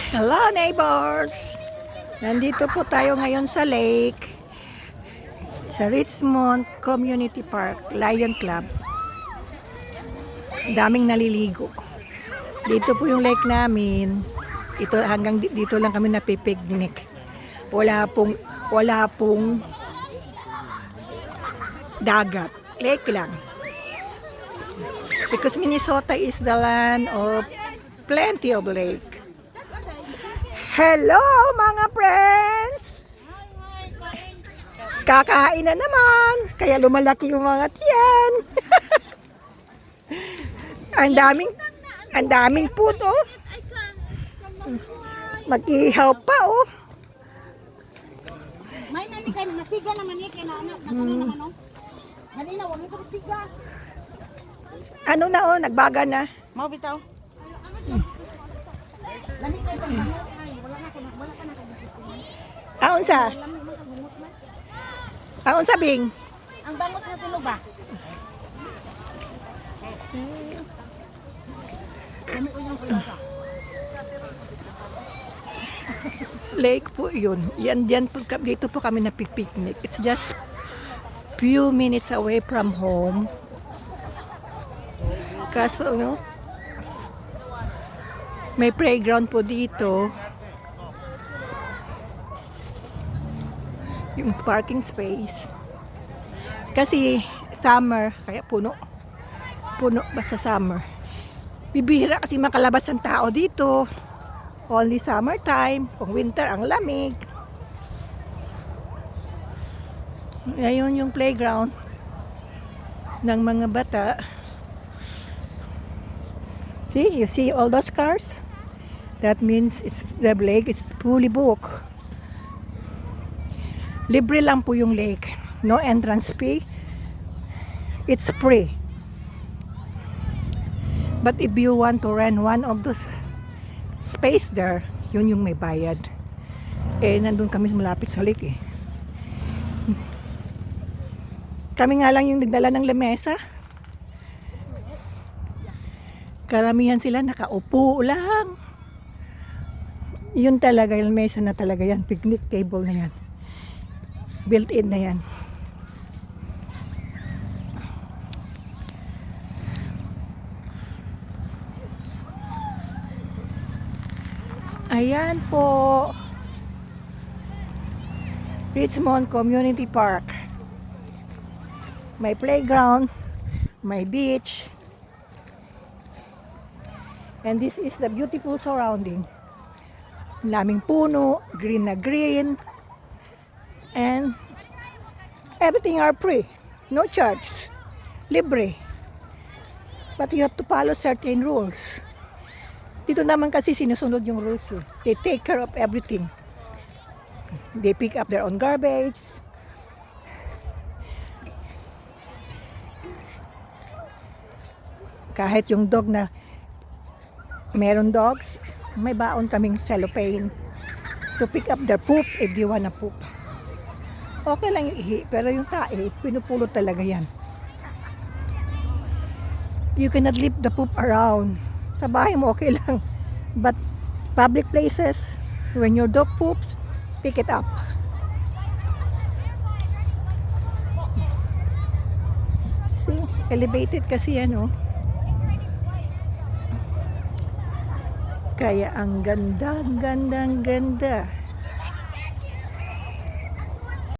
Hello neighbors! Nandito po tayo ngayon sa lake, sa Richmond Community Park, Lion Club. Daming naliligo. Dito po yung lake namin. Ito hanggang dito lang kami napipiknik. Wala pong dagat. Lake lang. Because Minnesota is the land of plenty of lake. Hello mga friends! Kakain na naman, kaya lumalaki yung mga tiyan. ang daming food oh. Mag-ihaw pa oh. May nanikan, nasiga naman eh, kailangan naman oh. Halina, huwag ito nasiga. Ano na oh, nagbaga na. Mau bitaw. Lamig ko itong bango. Ay, wala ka na. Aunsa? Aunsa Bing? Ang bangos na silog ba? Lamig ko yung kulata. Lake po yun. Yan po, dito po kami napipiknik. It's just few minutes away from home. Kaso, no? May playground po dito. Yung parking space. Kasi summer, kaya puno. Puno basta summer. Bibihira kasi makalabas ang tao dito. Only summertime. Kung winter, ang lamig. Ngayon yung playground ng mga bata. See, you see all those cars? That means the lake is fully booked. Libre lang po yung lake. No entrance fee. It's free. But if you want to rent one of those space there, yun yung may bayad. Eh, nandun kami malapit sa lake eh. Kami nga lang yung nagdala ng lamesa. Karamihan sila nakaupo lang. Yun talaga, yung mesa na talaga yan. Picnic table na yan. Built-in na yan. Ayan po. Richmond Community Park. May playground. May beach. And this is the beautiful surrounding. Laming puno, green na green, and everything are free, no charge, libre. But you have to follow certain rules. Dito naman kasi sinusunod yung rules. They take care of everything. They pick up their own garbage. Kahit yung dog na meron dogs, may baon kaming cellophane to pick up their poop if they wanna poop. Okay lang yung ihi, pero yung tae, pinupulot talaga yan. You cannot leave the poop around. Sa bahay mo, okay lang. But public places, when your dog poops, pick it up. See, elevated kasi yan, oh. Kaya ang ganda, ganda.